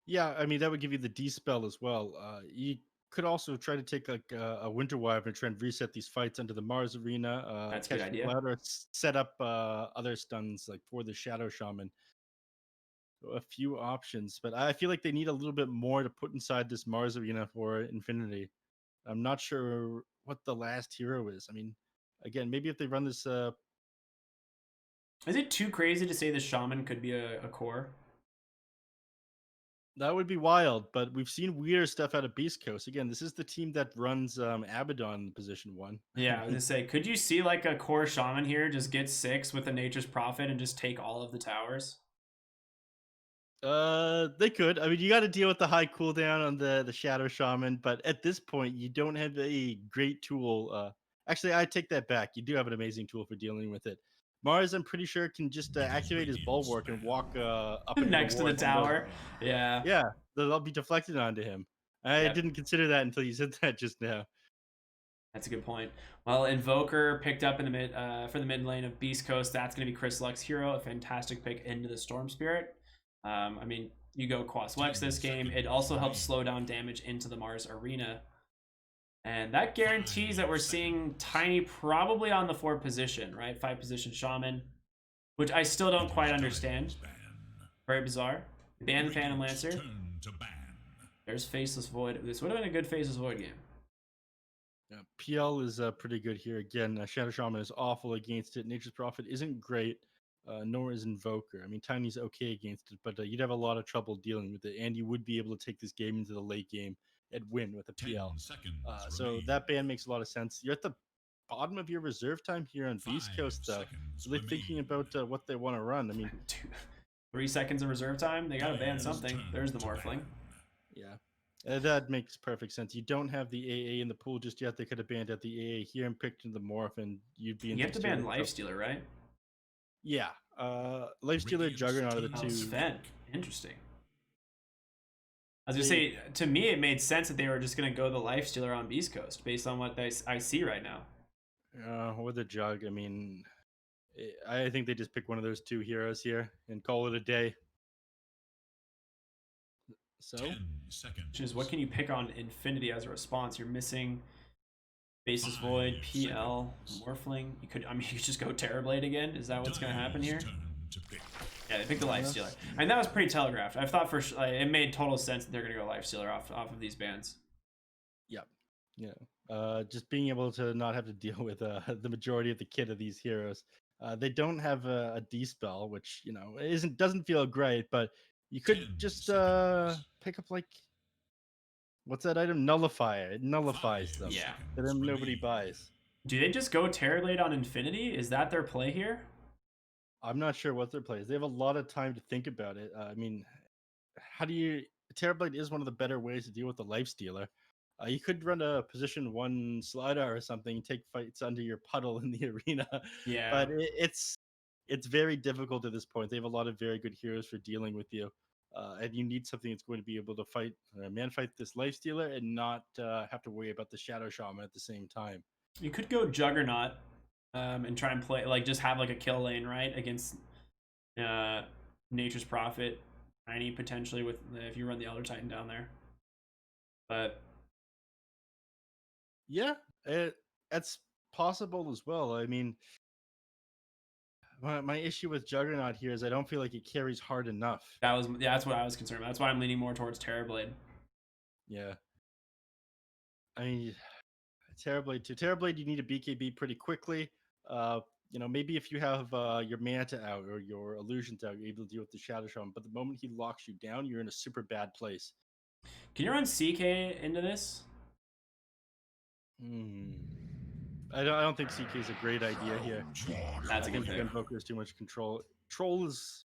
Yeah, I mean that would give you the D spell as well. You could also try to take like a Winter Wyvern and try and reset these fights under the Mars Arena, That's a good catch people idea. out, or set up other stuns like for the Shadow Shaman. So a few options, but I feel like they need a little bit more to put inside this Mars Arena for Infinity. I'm not sure what the last hero is. I mean, again, maybe if they run this, Is it too crazy to say the shaman could be a core? that would be wild. But we've seen weirder stuff out of Beast Coast. Again, this is the team that runs Abaddon in position one. I Yeah, I was mean, gonna say, could you see like a core shaman here just get 6 with a nature's prophet and just take all of the towers? they could. I mean, you got to deal with the high cooldown on the Shadow Shaman, but at this point, you don't have a great tool. Actually, I take that back. You do have an amazing tool for dealing with it. Mars, I'm pretty sure, can just activate his bulwark and walk up into the Next to the ward, and they'll, tower. Yeah. yeah, they'll be deflected onto him. I Yep. didn't consider that until you said that just now. That's a good point. Well, Invoker picked up in the mid for the mid lane of Beast Coast. That's going to be Chris Luck's hero, a fantastic pick into the Storm Spirit. I mean, you go Quas Lex this game. It also helps slow down damage into the Mars Arena. And that guarantees that we're seeing Tiny probably on the 4 position, right? 5 position Shaman, which I still don't quite understand. Very bizarre. Ban the Phantom Lancer. There's Faceless Void. This would have been a good Faceless Void game. Yeah, PL is pretty good here. Again, Shadow Shaman is awful against it. Nature's Prophet isn't great, nor is Invoker. I mean, Tiny's okay against it, but you'd have a lot of trouble dealing with it, and you would be able to take this game into the late game and win with a PL. So that ban makes a lot of sense. You're at the bottom of your reserve time here on Beast Coast, though. Really thinking about what they want to run. I mean, 3 seconds of reserve time. They got to ban something. There's the Morphling. yeah. That makes perfect sense. You don't have the AA in the pool just yet. They could have banned out the AA here and picked in the Morph, and you'd be in You have some to ban serious trouble. Lifestealer, right? Yeah. Lifestealer, Juggernaut are the Oh, two. Sven. Interesting. I was gonna They, say, to me, it made sense that they were just gonna go the Lifestealer on Beast Coast based on what I see right now. or the Jug. I mean, I think they just pick one of those two heroes here and call it a day. So, Which is, what can you pick on Infinity as a response? You're missing Basis Void, PL, Morphling. You could, I mean, you could just go Terrorblade again. Is that what's gonna happen here? Yeah, they picked the yeah. Lifestealer. I mean, that was pretty telegraphed. I thought it made total sense that they're gonna go Lifestealer off of these bans. Yep. Yeah. Just being able to not have to deal with the majority of the kit of these heroes. They don't have a D spell, which isn't doesn't feel great, but you could just pick up like what's that item? Nullifier. It nullifies them. Yeah. Then nobody buys. Do they just go Terrorblade on Infinity? Is that their play here? I'm not sure what their play is. They have a lot of time to think about it. I mean, how do you? Terrorblade is one of the better ways to deal with the life stealer. You could run a position one slider or something, take fights under your puddle in the arena, Yeah. but it's very difficult at this point. They have a lot of very good heroes for dealing with you, and you need something that's going to be able to fight man fight this life stealer and not have to worry about the shadow shaman at the same time. You could go Juggernaut and try and play, like, just have like a kill lane, right? Against uh, Nature's Prophet. Tiny potentially with if you run the Elder Titan down there. But Yeah, that's possible as well. I mean, my issue with Juggernaut here is I don't feel like it carries hard enough. that's what I was concerned about. That's why I'm leaning more towards Terrorblade. Yeah, I mean, Terrorblade too. Terrorblade, you need a BKB pretty quickly. Uh, maybe if you have your Manta out or your Illusions out, you're able to deal with the Shadow Shaman. But the moment he locks you down, you're in a super bad place. Can you run CK into this? Hmm. I don't think CK is a great idea here. That's I a good think pick. Invoker has too much control. Troll's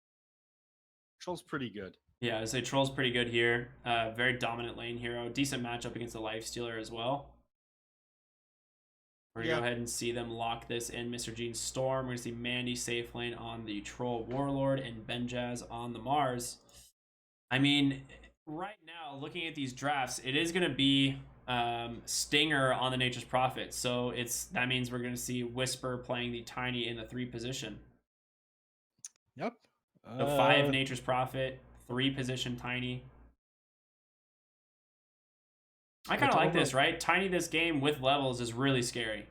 pretty good. Yeah, I say Troll's pretty good here. Very dominant lane hero. Decent matchup against the Lifestealer as well. We're gonna Yeah, go ahead and see them lock this in. Mr. Gene Storm. We're gonna see Mandy safe lane on the Troll Warlord and Benjaz on the Mars. I mean, right now, looking at these drafts, it is gonna be Stinger on the Nature's Prophet. So that means we're gonna see Whisper playing the Tiny in the 3 position. yep. So 5 Nature's Prophet, 3 position Tiny. I kind of like this, right? Tiny this game with levels is really scary.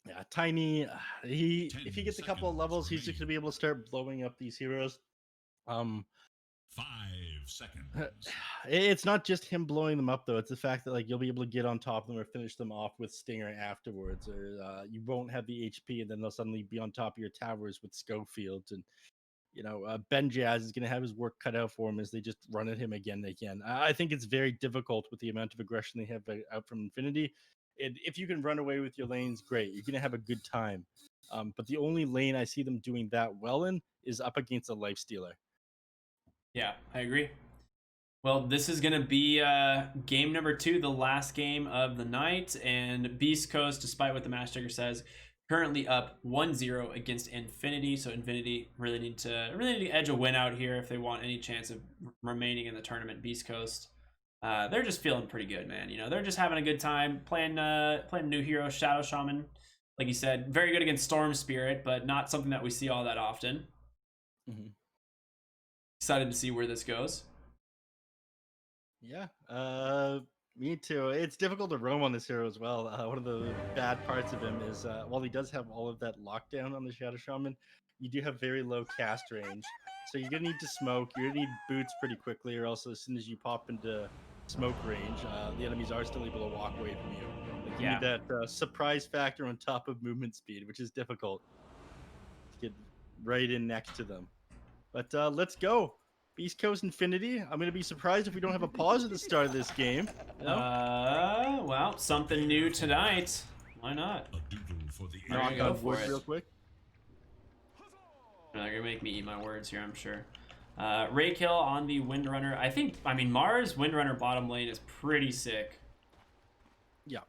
Yeah, Tiny, if he gets a couple of levels, he's just gonna be able to start blowing up these heroes. 5 seconds. It's not just him blowing them up though. It's the fact that like you'll be able to get on top of them or finish them off with Stinger afterwards, or you won't have the HP, and then they'll suddenly be on top of your towers with Schofield. And Ben Jazz is going to have his work cut out for him as they just run at him again and again. I think it's very difficult with the amount of aggression they have out from Infinity. If you can run away with your lanes, great. You're going to have a good time. But the only lane I see them doing that well in is up against a Lifestealer. Yeah, I agree. Well, this is going to be game number 2, the last game of the night. And Beast Coast, despite what the match ticker says, currently up 1-0 against Infinity. So Infinity really need to edge a win out here if they want any chance of remaining in the tournament. Beast Coast, they're just feeling pretty good, man. They're just having a good time playing new hero, Shadow Shaman. Like you said, very good against Storm Spirit, but not something that we see all that often. Mm-hmm. Excited to see where this goes. Yeah, me too. It's difficult to roam on this hero as well. One of the bad parts of him is while he does have all of that lockdown on the Shadow Shaman, you do have very low cast range. So you're going to need to smoke. You're going to need boots pretty quickly, or else as soon as you pop into smoke range, the enemies are still able to walk away from you. Like, you need that surprise factor on top of movement speed, which is difficult to get right in next to them. But let's go. Beast Coast Infinity. I'm going to be surprised if we don't have a pause at the start of this game. Well, something new tonight. Why not? Knock on wood real quick. They're going to make me eat my words here, I'm sure. Raykill on the Windrunner. I mean, Mars Windrunner bottom lane is pretty sick. Yeah.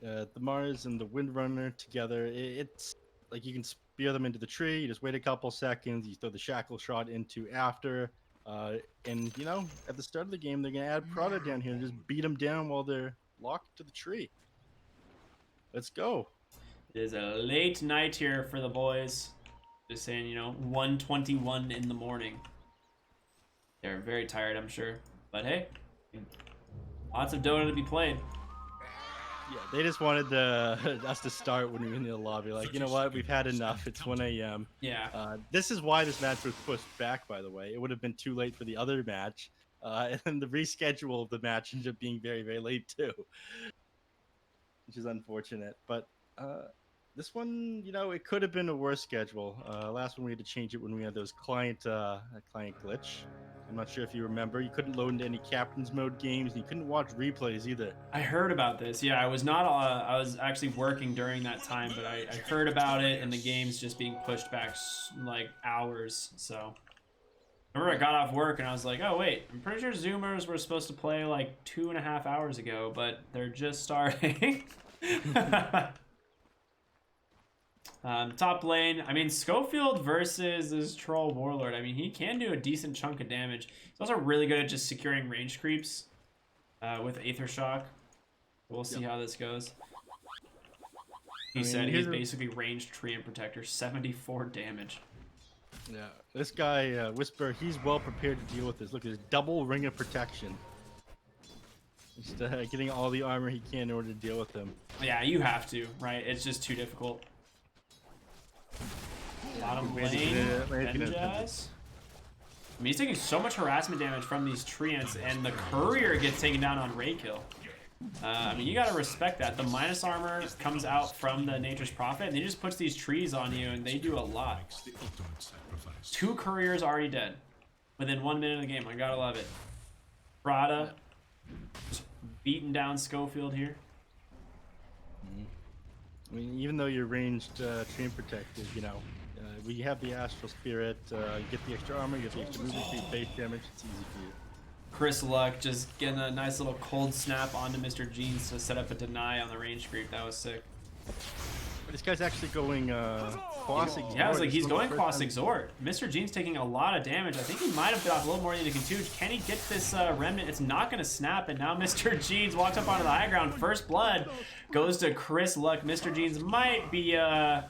The Mars and the Windrunner together, it's like you can spear them into the tree. You just wait a couple seconds. You throw the shackle shot into after. And, at the start of the game, they're going to add Prada down here and just beat them down while they're locked to the tree. Let's go. It is a late night here for the boys. Just saying, 1:21 in the morning. They're very tired, I'm sure. But hey, lots of Dota to be played. Yeah, they just wanted us to start when we were in the lobby. Like, you know what? We've had enough. It's 1 a.m. Yeah. This is why this match was pushed back, by the way. It would have been too late for the other match. And then the reschedule of the match ended up being very, very late, too. Which is unfortunate. But this one, it could have been a worse schedule. Last one we had to change it when we had those client glitch. I'm not sure if you remember. You couldn't load into any captain's mode games, and you couldn't watch replays either. I heard about this. Yeah, I was not. I was actually working during that time, but I heard about it and the game's just being pushed back like hours. So I remember I got off work and I was like, oh wait, I'm pretty sure Zoomers were supposed to play like 2.5 hours ago, but they're just starting. Top lane, I mean, Schofield versus this Troll Warlord. I mean, he can do a decent chunk of damage. He's also really good at just securing range creeps with Aether Shock. We'll see how this goes. He said he's basically ranged tree and protector, 74 damage. Yeah, this guy, Whisper, he's well prepared to deal with this. Look, there's double ring of protection. Just getting all the armor he can in order to deal with him. Yeah, you have to, right? It's just too difficult. Bottom lane, Benjaz. I mean, he's taking so much harassment damage from these treants, and the courier gets taken down on Raykill. I mean, you gotta respect that. The minus armor comes out from the Nature's Prophet, and he just puts these trees on you, and they do a lot. 2 couriers already dead within 1 minute of the game. I gotta love it. Prada just beating down Schofield here. I mean, even though you're ranged train protected, we have the Astral Spirit, you get the extra armor, you get the extra movement speed, base damage, it's easy for you. Chris Luck just getting a nice little cold snap onto Mr. Jeans to set up a deny on the range creep. That was sick. This guy's actually going Quas Exhort. Yeah, I was like, he's going Quas Exhort. Mr. Jean's taking a lot of damage. I think he might have bit off a little more than he can do. Can he get this remnant? It's not going to snap, and now Mr. Jeans walks up onto the high ground. First blood goes to Chris Luck. Mr. Jeans might be a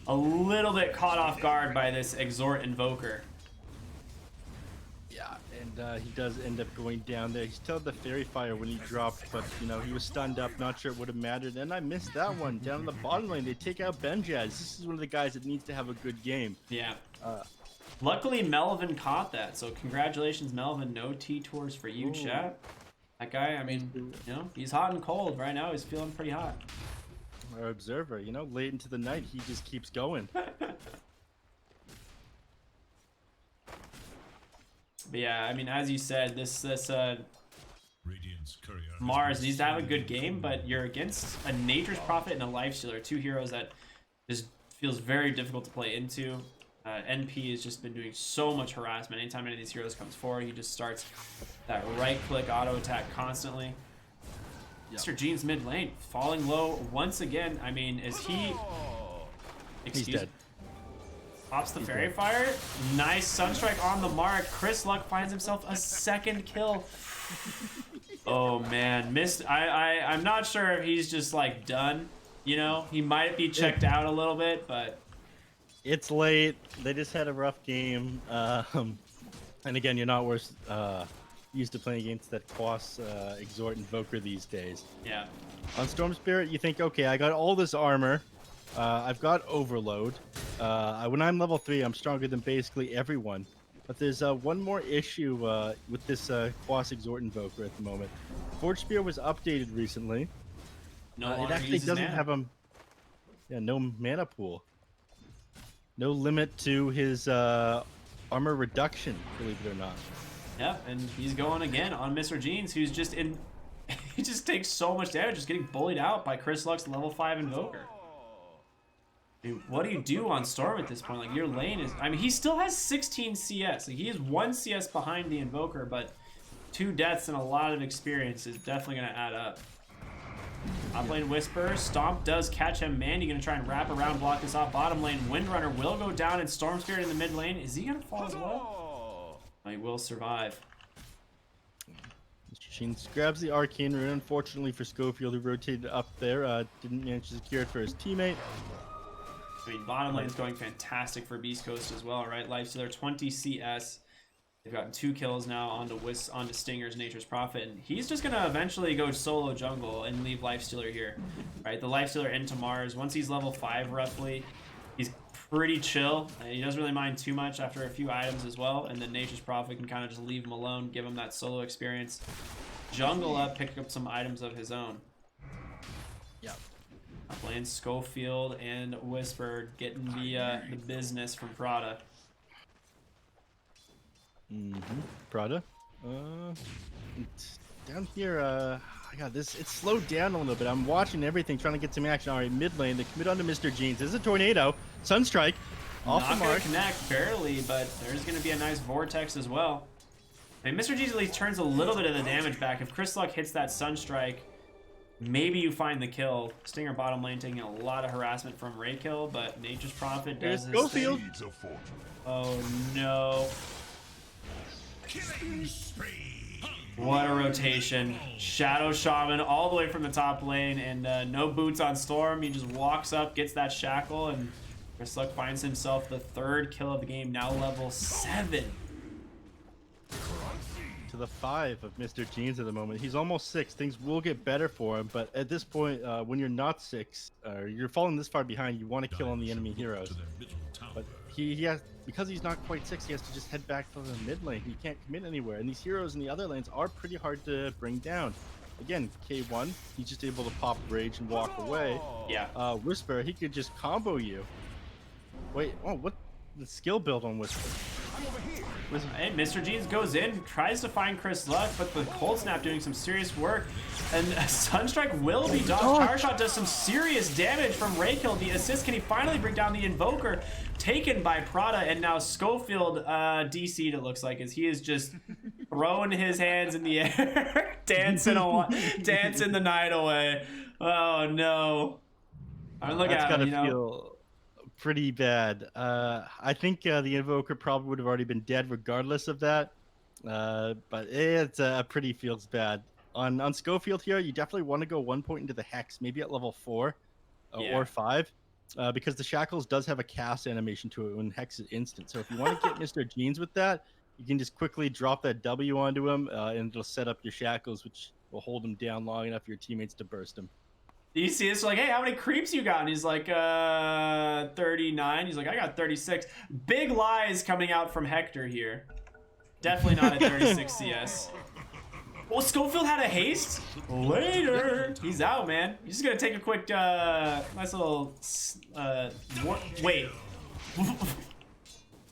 little bit caught off guard by this Exhort Invoker. Yeah, and he does end up going down there. He still had the fairy fire when he dropped, but you know, he was stunned up. Not sure it would have mattered. And I missed that one. Down in the bottom lane, they take out Benjaz. This is one of the guys that needs to have a good game. Yeah. Luckily, Melvin caught that. So congratulations, Melvin. No T-Tours for you, chat. That guy, I mean, you know, he's hot and cold right now. He's feeling pretty hot. Our observer, you know, late into the night, he just keeps going. But yeah, I mean, as you said, this Radiant's courier has Mars been needs to have a slain. good game, but you're against a Nature's Prophet and a Life Stealer, two heroes that just feels very difficult to play into. NP has just been doing so much harassment. Anytime any of these heroes comes forward, he just starts that right-click auto attack constantly. Yep. Mr. Jean's mid lane falling low once again. I mean, is he? He's dead. Pops the Fairy Fire. Nice Sunstrike on the mark. Chris Luck finds himself a second kill. Oh man, missed. I'm not sure if he's just like done. You know, he might be checked out a little bit, but It's late. They just had a rough game. And again, you're not worse used to playing against that Quas Exhort Invoker these days. yeah. On Storm Spirit, you think, okay, I got all this armor. I've got Overload. When I'm level 3, I'm stronger than basically everyone. But there's one more issue with this Quas Exhort Invoker at the moment. Forge Spear was updated recently. No It longer actually uses doesn't mana. have no mana pool. No limit to his armor reduction, believe it or not. Yeah, and he's going again on Mr. Jeans, who's just in. He just takes so much damage, just getting bullied out by Chris Luck's level 5 Invoker. Dude, what do you do on Storm at this point? Like, your lane is... I mean, he still has 16 CS. Like, he is 1 CS behind the Invoker, but 2 deaths and a lot of experience is definitely going to add up. Top lane Whisper. Stomp does catch him. Mandy going to try and wrap around, block this off. Bottom lane Windrunner will go down, and Storm Spirit in the mid lane. Is he going to fall as well? He will survive. Mr. Sheen grabs the Arcane Rune. Unfortunately for Schofield, who rotated up there, didn't manage to secure it for his teammate. I mean, bottom lane is going fantastic for Beast Coast as well, right? Lifestealer 20 CS. They've gotten 2 kills now onto Stinger's Nature's Prophet, and he's just gonna eventually go solo jungle and leave Lifestealer here, right? The Lifestealer into Mars. Once he's level 5 roughly, he's pretty chill. He doesn't really mind too much after a few items as well, and then Nature's Prophet can kind of just leave him alone, give him that solo experience. Jungle up, pick up some items of his own. Yeah. Playing Schofield and Whisper getting the business from Prada. Prada. It's down here, I got this. It's slowed down a little bit. I'm watching everything, trying to get some action. All right, mid lane. They commit onto Mr. Jeans. There's a tornado. Sunstrike. Off the Not gonna mark. connect, barely, but there's gonna be a nice vortex as well. I mean, Mr. Jeans at least turns a little bit of the damage back. If Chris Luck hits that Sunstrike, maybe you find the kill. Stinger bottom lane taking a lot of harassment from Raykill, but Nature's Prophet does Here's his thing. Schofield. Seeds of fortune. Oh no. Killing spree. What a rotation. Shadow Shaman all the way from the top lane, and no boots on Storm. He just walks up, gets that shackle, and Chris Luck finds himself the 3rd kill of the game, now level 7. To the 5 of Mr. Jeans at the moment. He's almost 6. Things will get better for him, but at this point, when you're not 6, or you're falling this far behind, you want to kill on the enemy heroes. To their middle tower. But he has, because he's not quite 6, he has to just head back to the mid lane. He can't commit anywhere, and these heroes in the other lanes are pretty hard to bring down. Again, K1, he's just able to pop Rage and walk away. Yeah. Whisper, he could just combo you. Wait, oh, what? The skill build on Whisper. Hey, Mr. Jeans goes in, tries to find Chris Luck, but the Cold Snap doing some serious work. And Sunstrike will be dodged. Power Shot does some serious damage from Raykill. The assist, can he finally bring down the Invoker? Taken by Prada, and now Schofield DC'd, it looks like, as he is just throwing his hands in the air, dancing the night away. Oh no. I mean, look That's at gotta him, you know. feel pretty bad. I think the Invoker probably would have already been dead regardless of that. But it's pretty feels bad. On Schofield here, you definitely want to go 1 point into the Hex, maybe at level 4 Yeah. or 5. Because the Shackles does have a cast animation to it when Hex is instant. So if you want to get Mr. Jeans with that, you can just quickly drop that W onto him, and it'll set up your shackles, which will hold him down long enough for your teammates to burst him. You see this? Like, hey, how many creeps you got? And he's like, 39. He's like, I got 36. Big lies coming out from Hector here. Definitely not at 36 CS. Well, Schofield had a haste. Later. He's out, man. He's just gonna take a quick, nice little, wait.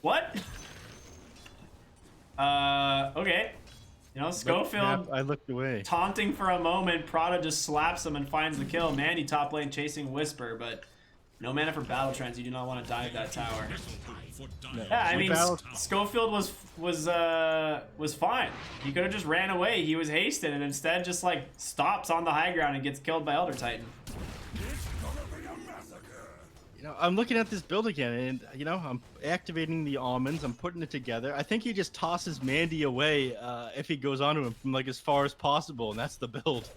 What? Okay. You know, Schofield, I looked away. taunting for a moment. Prada just slaps him and finds the kill. Mandy top lane chasing Whisper, but no mana for battle trance. You do not want to dive that tower. Yeah, I mean, Schofield was fine. He could have just ran away. He was hasted and instead just like stops on the high ground and gets killed by Elder Titan. You know, I'm looking at this build again, and you know, I'm activating the almonds. I'm putting it together. I think he just tosses Mandy away if he goes onto him from like as far as possible, and that's the build.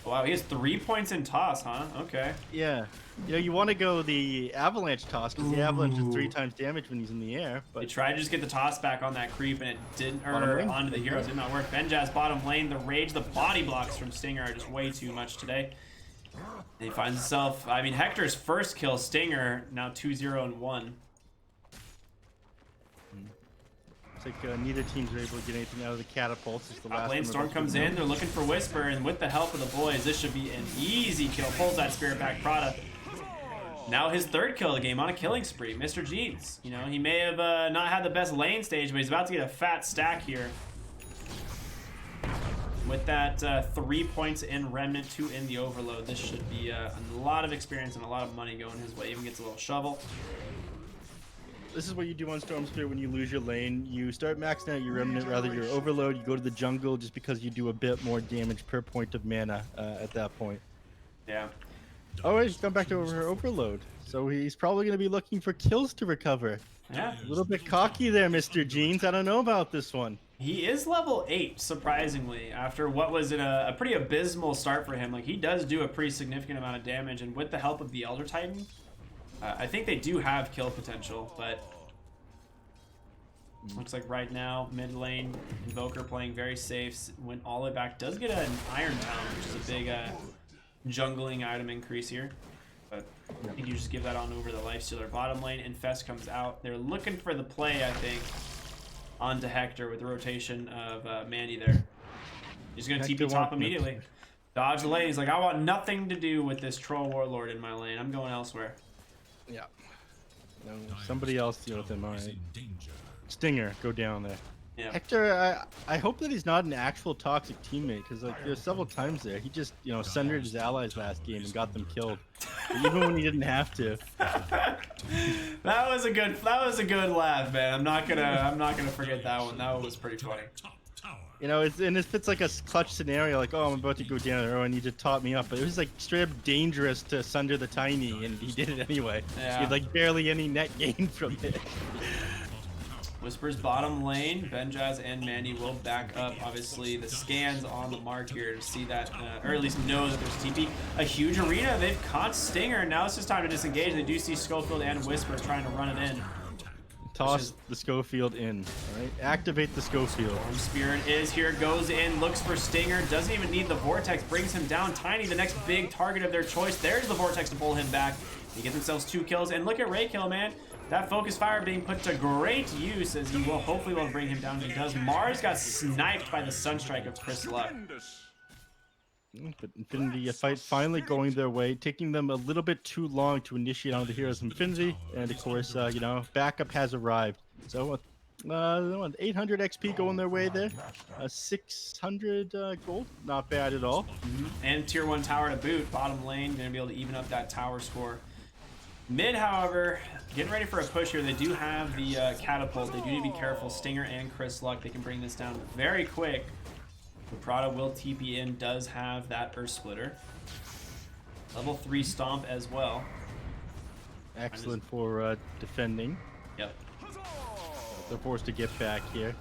Wow, he has 3 points in toss, huh? Okay. Yeah. You know, you want to go the avalanche toss because the avalanche is 3 times damage when he's in the air. But They tried to just get the toss back on that creep, and it didn't. Or Bottom lane? onto the heroes, did not work. Benjaz bottom lane. The rage, the body blocks from Stinger are just way too much today. And he finds himself. I mean, Hector's first kill, Stinger now 2-0 and 1. it's like neither team's able to get anything out of the catapults. It's the Top last lane one Storm of comes those. in. They're looking for Whisper, and with the help of the boys, this should be an easy kill. Pulls that spirit back, Prada. Now his 3rd kill of the game on a killing spree. Mr. Jeans. You know, he may have not had the best lane stage, but he's about to get a fat stack here. With that 3 points in Remnant, 2 in the Overload, this should be a lot of experience and a lot of money going his way. Even gets a little shovel. This is what you do on Storm Spirit when you lose your lane. You start maxing out your remnant, rather your overload. You go to the jungle just because you do a bit more damage per point of mana at that point. Yeah. Oh, he's gone back to overload. So he's probably going to be looking for kills to recover. Yeah. A little bit cocky there, Mr. Jeans. I don't know about this one. He is level 8, surprisingly, after what was a pretty abysmal start for him. Like, he does do a pretty significant amount of damage, and with the help of the Elder Titan, I think they do have kill potential, but looks like right now, mid lane, Invoker playing very safe, went all the way back. Does get an Iron Town, which is a big jungling item increase here. But I think you just give that on over the Lifestealer. Bottom lane, Infest comes out. They're looking for the play, I think, onto Hector with the rotation of Mandy there. He's going to TP top immediately. Dodge the lane. He's like, I want nothing to do with this Troll Warlord in my lane. I'm going elsewhere. Yeah. No, somebody else deal with him, all right. Stinger, go down there. Yeah. Hector, I hope that he's not an actual toxic teammate, because like there's several times there he just sundered his allies last game and got them killed, even when he didn't have to. That was a good laugh, man. I'm not gonna forget that one. That one was pretty funny. You know, it fits like a clutch scenario, like, oh, I'm about to go down, or I need to top me up, but it was like straight up dangerous to sunder the tiny, and he did it anyway. Yeah. He had like barely any net gain from it. Whisper's bottom lane. Benjaz and Mandy will back up. Obviously, the scans on the mark here to see that, or at least know that there's TP. A huge arena. They've caught Stinger. Now it's just time to disengage. They do see Schofield and Whisper trying to run it in. Toss the Schofield in. All right, activate the Schofield. Spirit is here, goes in, looks for Stinger, doesn't even need the Vortex, brings him down. Tiny, the next big target of their choice. There's the Vortex to pull him back. They get themselves 2 kills, and look at Raykill, man. That focus fire being put to great use as he will hopefully will bring him down. He does. Mars got sniped by the Sunstrike of Chris Luck. But Infinity fight finally going their way, taking them a little bit too long to initiate on the Heroes of Infinity, and of course, backup has arrived. So, 800 XP going their way there, 600 gold, not bad at all. And tier 1 tower to boot. Bottom lane, gonna be able to even up that tower score. Mid, however, getting ready for a push here. They do have the catapult. They do need to be careful. Stinger and Chris Luck, they can bring this down very quick. The Prada will TP in, does have that Earth Splitter. Level 3 Stomp as well. Excellent for defending. Yep. They're forced to get back here.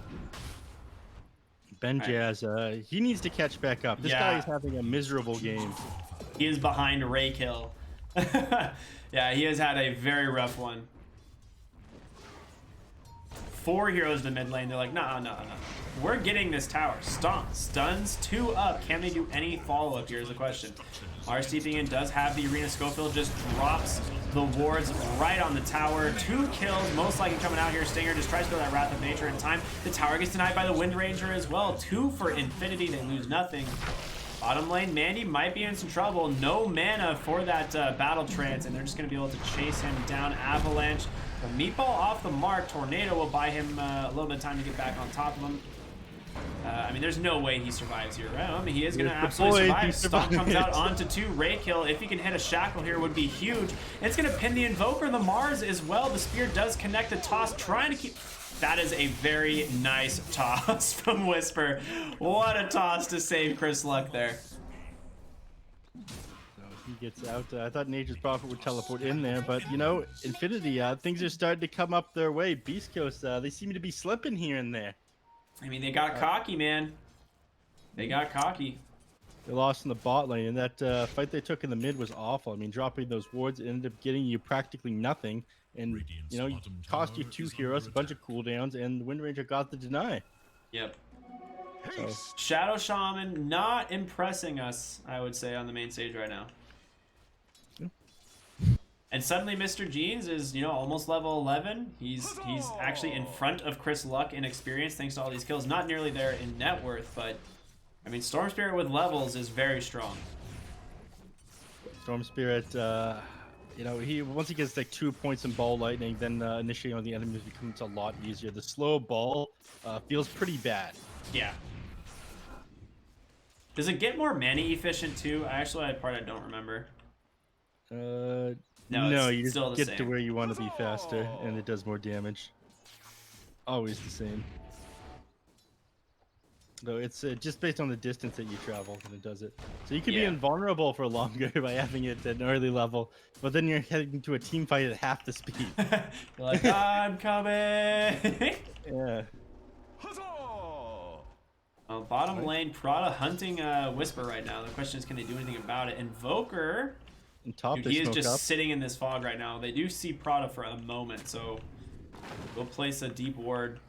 Benjaz, he needs to catch back up. This guy is having a miserable game. He is behind Raykill. Yeah, he has had a very rough one. 4 heroes to the mid lane. They're like, no. We're getting this tower. Stomp. Stuns 2 up. Can they do any follow-up? Here's the question. R steeping in does have the arena. Schofield just drops the wards right on the tower. 2 kills, most likely coming out here. Stinger just tries to go that Wrath of Nature in time. The tower gets denied by the Wind Ranger as well. 2 for Infinity. They lose nothing. Bottom lane, Mandy might be in some trouble. No mana for that battle trance, and they're just going to be able to chase him down. Avalanche. The meatball off the mark. Tornado will buy him a little bit of time to get back on top of him. I mean, there's no way he survives here, right? I mean, he is going to absolutely survive. Stomp comes out onto 2. Ray kill. If he can hit a shackle here, would be huge. And it's going to pin the Invoker, the Mars as well. The spear does connect the toss, trying to keep... That is a very nice toss from Whisper. What a toss to save Chris Luck there. So he gets out. I thought Nature's Prophet would teleport in there, but you know, Infinity, things are starting to come up their way. Beast Coast, they seem to be slipping here and there. I mean, they got cocky, man. They got cocky. They lost in the bot lane, and that fight they took in the mid was awful. I mean, dropping those wards ended up getting you practically nothing. And, you know, cost you 2 heroes, a bunch of cooldowns, and the Wind Ranger got the deny. Yep. So. Shadow Shaman not impressing us, I would say, on the main stage right now. And suddenly Mr. Jeans is, you know, almost level 11. He's actually in front of Chris Luck in experience thanks to all these kills. Not nearly there in net worth, but, I mean, Storm Spirit with levels is very strong. Storm Spirit, you know, once he gets like 2 points in ball lightning, then initiating on the enemies becomes a lot easier. The slow ball feels pretty bad. Yeah. Does it get more mana efficient too? I don't remember. No, you just still the get same. to where you want to be faster, and it does more damage. Always the same. Though it's just based on the distance that you travel when it does it. So you could be invulnerable for longer by having it at an early level, but then you're heading to a team fight at half the speed. You're like, I'm coming! Yeah. Bottom lane, Prada hunting Whisper right now. The question is, can they do anything about it? Invoker, And top, dude, they he is smoke just up. sitting in this fog right now. They do see Prada for a moment, so we'll place a deep ward.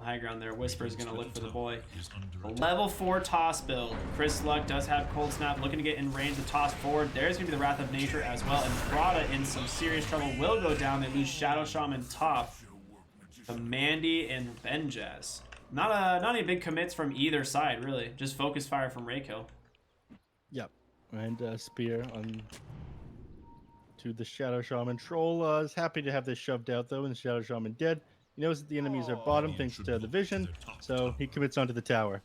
High ground there. Whisper is going to look for the boy. A level 4 toss build. Chris Luck does have Cold Snap, looking to get in range to toss forward. There's going to be the Wrath of Nature as well, and Prada in some serious trouble will go down. They lose Shadow Shaman top. The Mandy and Benjaz. Not any big commits from either side, really. Just focus fire from Raykill. Yep. And spear on to the Shadow Shaman. Troll is happy to have this shoved out though, and the Shadow Shaman dead. He knows that the enemies are bottom thanks to the vision, so he commits onto the tower.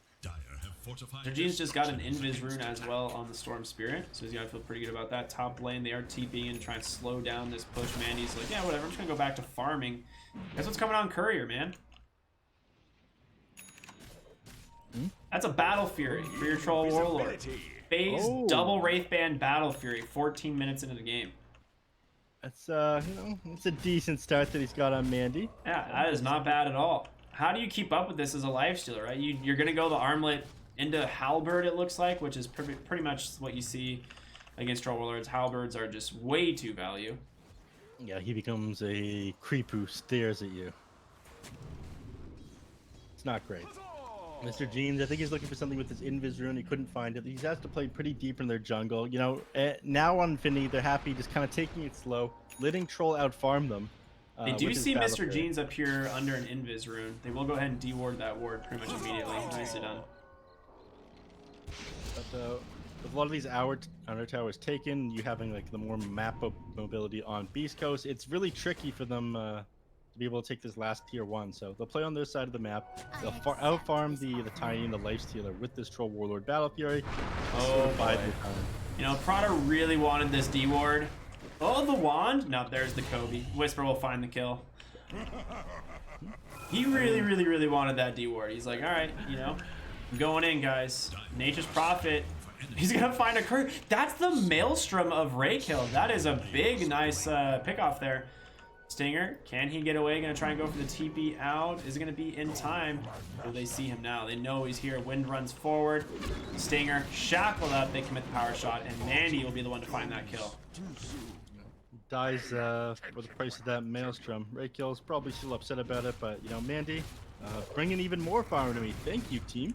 Jorgin's just got an Invis rune as well on the Storm Spirit, so he's got to feel pretty good about that. Top lane, they are TPing and trying to slow down this push. Mandy's like, yeah, whatever, I'm just going to go back to farming. That's what's coming on Courier, man. That's a Battle Fury for your Troll Warlord. Phase double Wraithband Battle Fury, 14 minutes into the game. That's you know, it's a decent start that he's got on Mandy. Yeah, that is not bad at all. How do you keep up with this as a lifestealer, right? You're going to go the Armlet into Halberd, it looks like, which is pretty much what you see against Troll Warlords. Halberds are just way too value. Yeah, he becomes a creep who stares at you. It's not great. Mr. Jeans, I think he's looking for something with his Invis rune. He couldn't find it. He has to play pretty deep in their jungle. You know, now on Infinity, they're happy just kind of taking it slow, letting Troll out-farm them. They do see Mr. Jeans up here under an Invis rune. They will go ahead and deward that ward pretty much immediately. Nicely done. But with a lot of these outer towers taken, you having like the more map mobility on Beast Coast, it's really tricky for them to be able to take this last tier 1. So they'll play on their side of the map. They'll out-farm the Tiny and the Lifestealer with this Troll Warlord Battle Fury. Oh boy. You know, Prada really wanted this D-ward. Oh, the wand? No, there's the Kobe. Whisper will find the kill. He really wanted that D-ward. He's like, all right, you know, I'm going in, guys. Nature's Prophet. He's going to find a Courier. That's the Maelstrom of Raykill. That is a big, nice pick-off there. Stinger, can he get away? Gonna try and go for the TP out. Is it gonna be in time? Will they see him now? They know he's here. Wind runs forward. Stinger shackled up. They commit the power shot, and Mandy will be the one to find that kill. dies for the price of that Maelstrom. Rakel's probably still upset about it, but you know, Mandy, bringing even more fire to me. Thank you, team.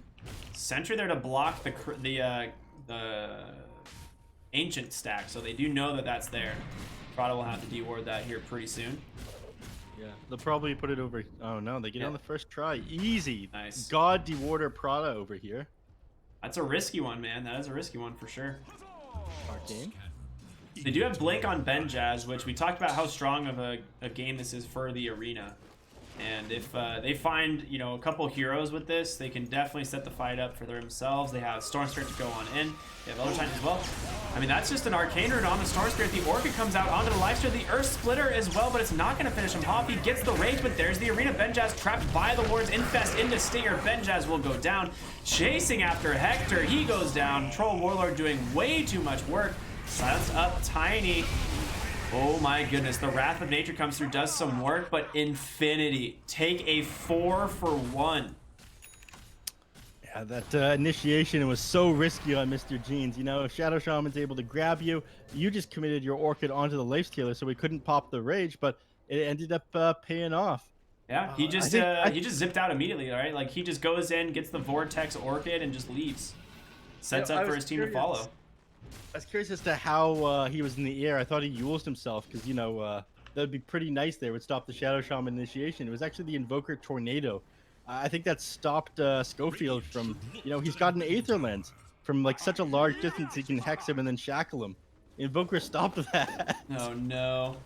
Sentry there to block the ancient stack, so they do know that that's there. Prada will have to deward that here pretty soon. Yeah, they'll probably put it over. Oh no, they get on the first try. Easy. Nice. God dewarder Prada over here. That's a risky one, man. That is a risky one for sure. Arcane. They do have Blink on Benjaz, which we talked about how strong of a game this is for the arena. And if they find, you know, a couple heroes with this, they can definitely set the fight up for themselves. They have Storm Spirit to go on in. They have Elder Titan as well. I mean, that's just an Arcane rune on the Storm Spirit. The Orchid comes out onto the Lifesteal. The Earth Splitter as well, but it's not going to finish him off. He gets the Rage, but there's the arena. Benjaz trapped by the wards. Infest into Stinger. Benjaz will go down. Chasing after Hector. He goes down. Troll Warlord doing way too much work. Silenced up Tiny. Oh my goodness, the Wrath of Nature comes through, does some work, but Infinity take a 4-for-1. Yeah, that initiation was so risky on Mr. Jeans. You know, if Shadow Shaman's able to grab you, you just committed your Orchid onto the Lifestealer, so we couldn't pop the Rage, but it ended up paying off. Yeah, he just he just zipped out immediately, right? Like, he just goes in, gets the Vortex Orchid, and just leaves. Sets up for his team to follow. I was curious as to how he was in the air. I thought he used himself because, you know, that would be pretty nice there. It would stop the Shadow Shaman initiation. It was actually the Invoker Tornado. I think that stopped Schofield from, you know, he's got an Aether Lens. From, like, such a large distance, he can hex him and then shackle him. Invoker stopped that. Oh, no.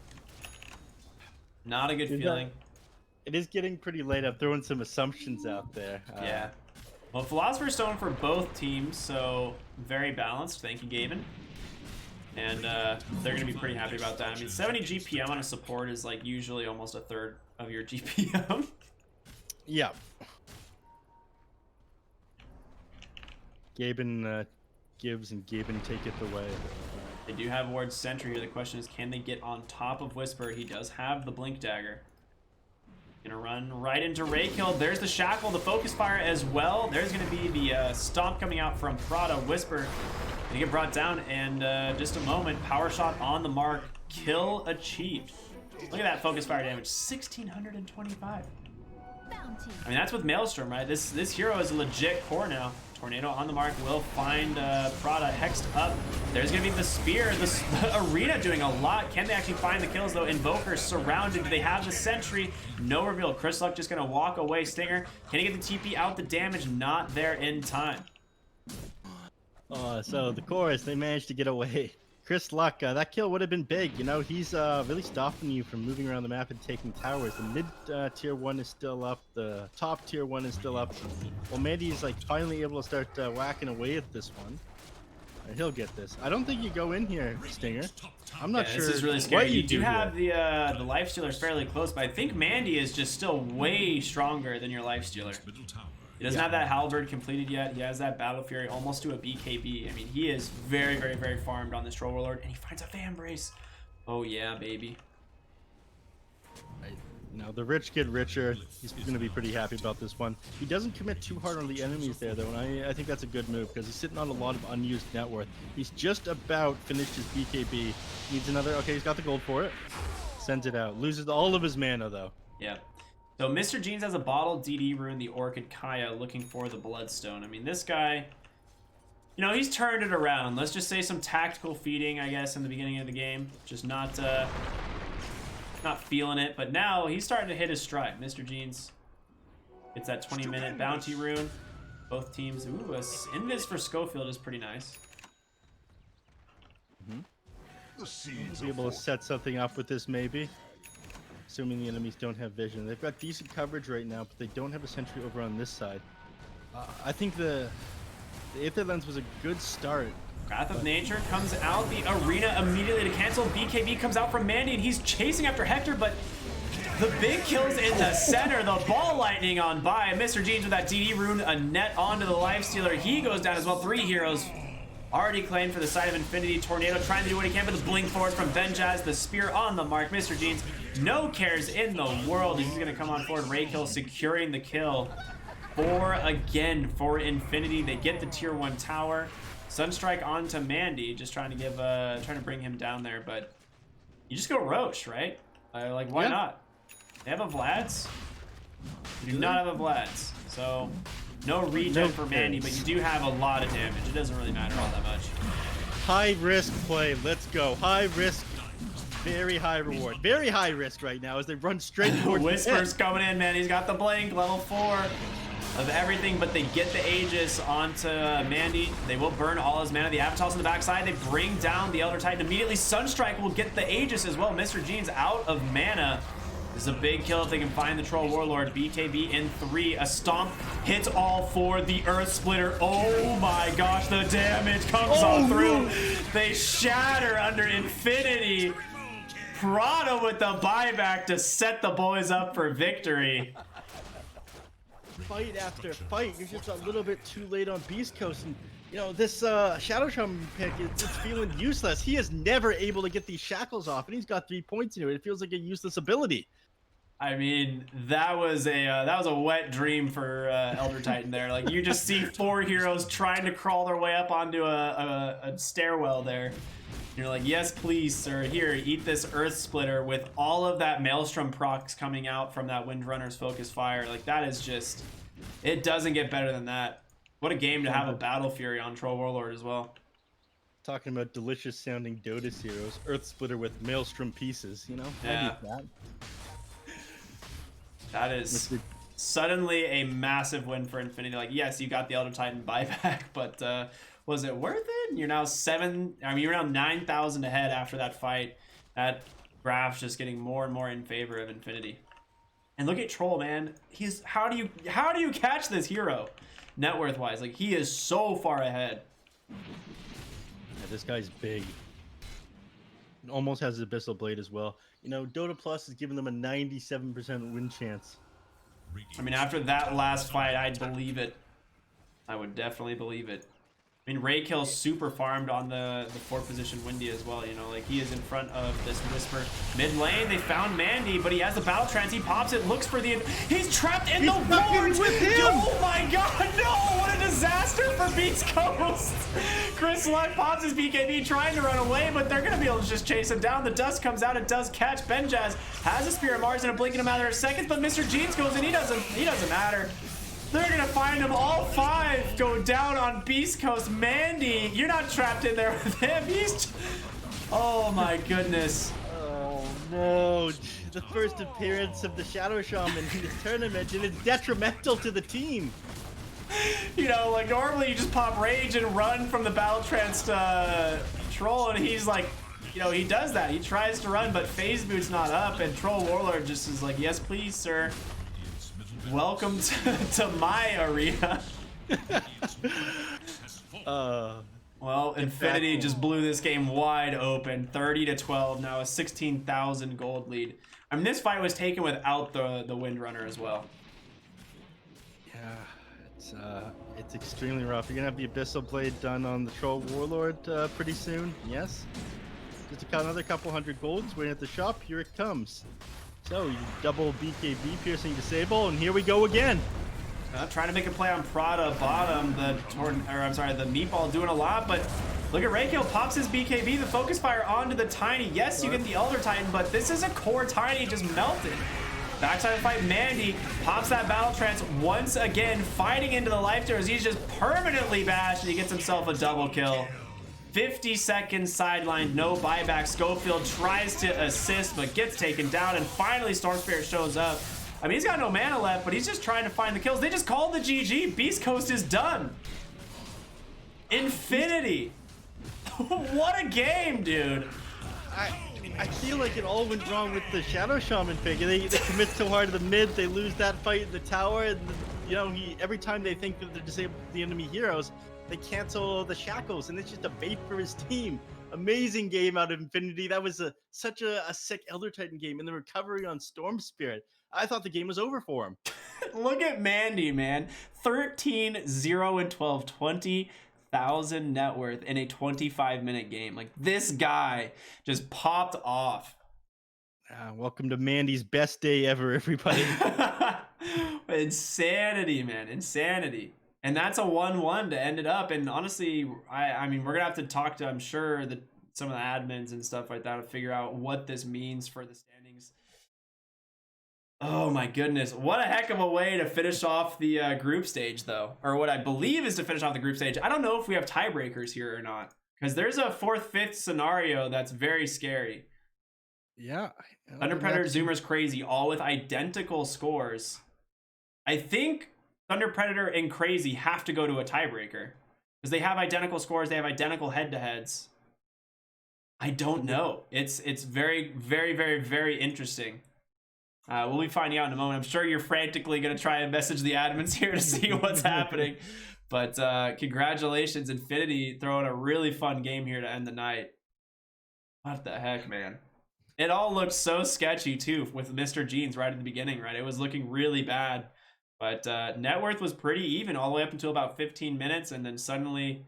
Not a good feeling. It is getting pretty late. I'm throwing some assumptions out there. Yeah. Well, Philosopher's Stone for both teams, so very balanced. Thank you, Gavin. And they're going to be pretty happy about that. I mean, 70 GPM on a support is like usually almost a third of your GPM. Yeah. Gavin gives and Gavin taketh away. They do have Ward Sentry here. The question is, can they get on top of Whisper? He does have the Blink Dagger. Gonna run right into Raykill. There's the Shackle, the Focus Fire as well. There's gonna be the Stomp coming out from Prada. Whisper gonna get brought down, and just a moment, Power Shot on the mark. Kill achieved. Look at that Focus Fire damage, 1,625. I mean, that's with Maelstrom, right? This hero is a legit core now. Tornado on the mark will find Prada hexed up. There's gonna be the Spear, the Arena doing a lot. Can they actually find the kills though? Invoker surrounded. Do they have the Sentry? No reveal. Chris Luck just gonna walk away. Stinger, can he get the TP out? The damage not there in time. So the chorus, they managed to get away. Chris Luck, that kill would have been big. You know, he's really stopping you from moving around the map and taking towers. The mid tier 1 is still up. The top tier 1 is still up. Well, Mandy's like finally able to start whacking away at this one. And he'll get this. I don't think you go in here, Stinger. I'm not sure. This is really scary. You do have the Lifestealers fairly close, but I think Mandy is just still way stronger than your Lifestealer. He doesn't have that Halberd completed yet. He has that Battle Fury almost to a BKB. I mean, he is very, very, very farmed on this Troll Warlord, and he finds a Fan Brace. Oh, yeah, baby. You know, the rich get richer. He's going to be pretty happy about this one. He doesn't commit too hard on the enemies there, though, and I think that's a good move because he's sitting on a lot of unused net worth. He's just about finished his BKB. Needs another. Okay, he's got the gold for it. Sends it out. Loses all of his mana, though. Yeah. So Mr. Jeans has a bottle DD rune, the Orchid Kaya, looking for the Bloodstone. I mean, this guy, you know, he's turned it around. Let's just say some tactical feeding, I guess, in the beginning of the game. Just not feeling it. But now he's starting to hit his stride. Mr. Jeans gets that 20-minute bounty rune. Both teams. Ooh, Invis for Schofield is pretty nice. Be able to set something up with this, maybe. Assuming the enemies don't have vision. They've got decent coverage right now, but they don't have a sentry over on this side. I think the Aether Lens was a good start. Wrath of Nature comes out the arena immediately to cancel. BKB comes out from Mandy, and he's chasing after Hector, but the big kills in the center. The ball lightning on by. Mr. Jeans with that DD rune, a net onto the Lifestealer. He goes down as well. 3 heroes already claimed for the side of Infinity. Tornado trying to do what he can, but the blink forward from Benjaz. The Spear on the mark. Mr. Jeans, no cares in the world. He's going to come on forward. Raykill securing the kill for Infinity. They get the tier 1 tower. Sunstrike onto Mandy, just trying to bring him down there, but you just go Roche, right? Like, why not? They have a Vlad's. You do not have a Vlad's. So, no regen for Mandy, but you do have a lot of damage. It doesn't really matter all that much. High risk play. Let's go. High risk, very high reward. Very high risk right now as they run straight towards Whisper's coming in, man. He's got the blink, level 4 of everything, but they get the Aegis onto Mandy. They will burn all his mana. The Avatar's on the backside. They bring down the Elder Titan immediately. Sunstrike will get the Aegis as well. Mr. Gene's out of mana. This is a big kill if they can find the Troll Warlord. BKB in 3. A stomp hits all 4. The Earth Splitter. Oh my gosh, the damage comes on through. They shatter under Infinity. Prada with the buyback to set the boys up for victory. Fight after fight. You're just a little bit too late on Beast Coast. And, you know, this Shadow Shaman pick, it's feeling useless. He is never able to get these shackles off, and he's got 3 points into it. It feels like a useless ability. I mean, that was a wet dream for Elder Titan there. Like, you just see 4 heroes trying to crawl their way up onto a stairwell there. You're like, yes, please, sir. Here, eat this Earth Splitter with all of that Maelstrom procs coming out from that Windrunner's Focus Fire. Like, that is just... It doesn't get better than that. What a game to have a Battle Fury on Troll Warlord as well. Talking about delicious sounding Dota heroes. Earth Splitter with Maelstrom pieces, you know? Yeah. That is suddenly a massive win for Infinity. Like, yes, you got the Elder Titan buyback, but was it worth it? You're now you're now 9,000 ahead after that fight. That graph's just getting more and more in favor of Infinity. And look at Troll, man. How do you catch this hero? Net worth wise, like, he is so far ahead. Yeah, this guy's big. Almost has his Abyssal Blade as well. You know, Dota Plus is giving them a 97% win chance. I mean, after that last fight, I'd believe it. I would definitely believe it. I mean, Raykill's super farmed on the 4th position Windy as well, you know, like, he is in front of this Whisper. Mid lane, they found Mandy, but he has the Battle Trance, he pops it, looks for the... He's trapped in the ward! With him. Oh my god, no! What a disaster for Beats Coast! Chris Luck pops his BKB, trying to run away, but they're gonna be able to just chase him down. The dust comes out, it does catch. Benjaz has a Spear of Mars in a blink in a matter of seconds, but Mr. Jeans goes in, he doesn't matter. They're gonna find him. All 5 go down on Beast Coast. Mandy, you're not trapped in there with him. Oh my goodness. Oh no. The first appearance of the Shadow Shaman in this tournament, and it's detrimental to the team. You know, like, normally you just pop Rage and run from the Battle Trance Troll, and he's like, you know, he does that. He tries to run, but Phase Boot's not up, and Troll Warlord just is like, yes, please, sir. Welcome to my arena. Well, Infinity just blew this game wide open, 30-12. Now a 16,000 gold lead. I mean, this fight was taken without the Windrunner as well. Yeah, it's extremely rough. You're gonna have the Abyssal Blade done on the Troll Warlord pretty soon. Yes, just another couple hundred golds waiting at the shop. Here it comes. So you double BKB, piercing disable, and here we go again. Trying to make a play on Prada bottom. The Meatball doing a lot, but look at Rakiel, pops his BKB, the Focus Fire onto the Tiny. Yes, you get the Elder Titan, but this is a core Tiny just melted. Backside of the fight, Mandy pops that Battle Trance once again, fighting into the life dealers. He's just permanently bashed, and he gets himself a double kill. 50 seconds sidelined, no buyback. Schofield tries to assist, but gets taken down, and finally Storm Spirit shows up. I mean, he's got no mana left, but he's just trying to find the kills. They just called the GG. Beast Coast is done. Infinity. What a game, dude. I feel like it all went wrong with the Shadow Shaman pick. They commit so hard to the mid, they lose that fight in the tower, and you know, every time they think that they're disabling the enemy heroes, they cancel the shackles, and it's just a bait for his team. Amazing game out of Infinity. That was such a sick Elder Titan game, and the recovery on Storm Spirit. I thought the game was over for him. Look at Mandy, man. 13, 0, and 12. 20,000 net worth in a 25-minute game. Like, this guy just popped off. Welcome to Mandy's best day ever, everybody. Insanity, man. Insanity. And that's a 1-1 to end it up. And honestly, I mean, we're going to have to talk to, I'm sure, some of the admins and stuff like that to figure out what this means for the standings. Oh my goodness. What a heck of a way to finish off the group stage, though. Or what I believe is to finish off the group stage. I don't know if we have tiebreakers here or not. Because there's a 4th, 5th scenario that's very scary. Yeah. Thunder Predator, Zoomer's Crazy, all with identical scores. I think Thunder Predator and Crazy have to go to a tiebreaker. Because they have identical scores. They have identical head-to-heads. I don't know. It's very, very, very, very interesting. We'll be finding out in a moment. I'm sure you're frantically going to try and message the admins here to see what's happening. But congratulations, Infinity, throwing a really fun game here to end the night. What the heck, man? It all looked so sketchy, too, with Mr. Jeans right at the beginning, right? It was looking really bad. But net worth was pretty even all the way up until about 15 minutes. And then suddenly,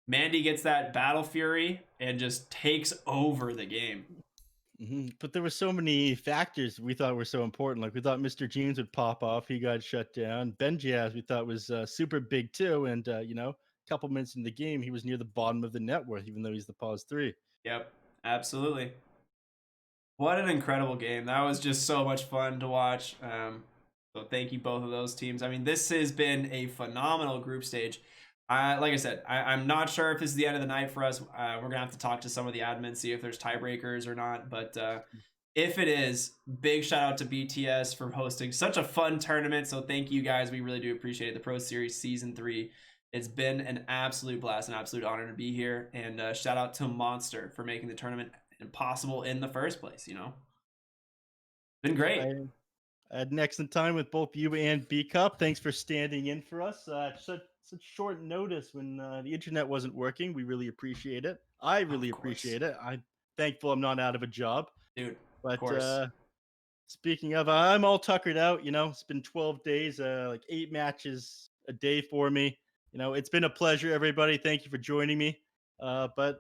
Mandy gets that Battle Fury and just takes over the game. But there were so many factors we thought were so important. Like we thought Mr. Jeans would pop off. He got shut down. Ben Jazz we thought was super big too. And, a couple minutes in the game, he was near the bottom of the net worth, even though he's the pause 3. Yep, absolutely. What an incredible game. That was just so much fun to watch. So thank you, both of those teams. I mean, this has been a phenomenal group stage. Like I said, I'm not sure if this is the end of the night for us. We're going to have to talk to some of the admins, see if there's tiebreakers or not. But if it is, big shout out to BTS for hosting such a fun tournament. So thank you guys. We really do appreciate it. The Pro Series Season 3. It's been an absolute blast, an absolute honor to be here. And shout out to Monster for making the tournament possible in the first place, Been great. I had an excellent time with both you and B Cup. Thanks for standing in for us. Such short notice when the internet wasn't working. We really appreciate it. I really appreciate it. I'm thankful I'm not out of a job. Dude, but of course. Speaking of, I'm all tuckered out. It's been 12 days, like 8 matches a day for me. It's been a pleasure, everybody. Thank you for joining me. But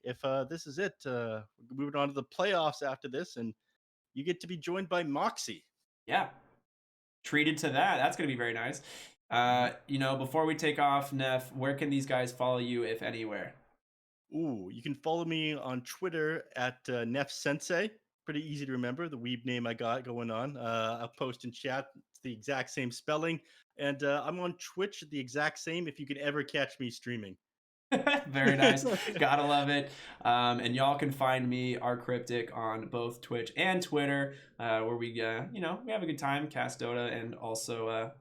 if this is it, we're moving on to the playoffs after this, and you get to be joined by Moxie. Yeah, treated to that. That's going to be very nice. Before we take off, Neph, where can these guys follow you, if anywhere? Ooh, you can follow me on Twitter at Neph Sensei. Pretty easy to remember, the weeb name I got going on. I'll post in chat. It's the exact same spelling. And I'm on Twitch the exact same if you could ever catch me streaming. Very nice. Gotta love it. And y'all can find me, rkryptic, on both Twitch and Twitter, where we we have a good time, cast Dota, and also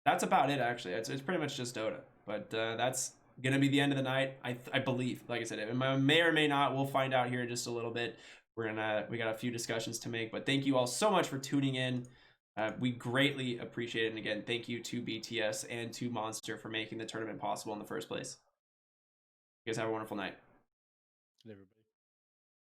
that's about it. Actually, it's pretty much just Dota. But that's gonna be the end of the night, I believe. Like I said, it may or may not. We'll find out here in just a little bit. We got a few discussions to make, but thank you all so much for tuning in. We greatly appreciate it. And again, thank you to BTS and to Monster for making the tournament possible in the first place. You guys have a wonderful night. Everybody.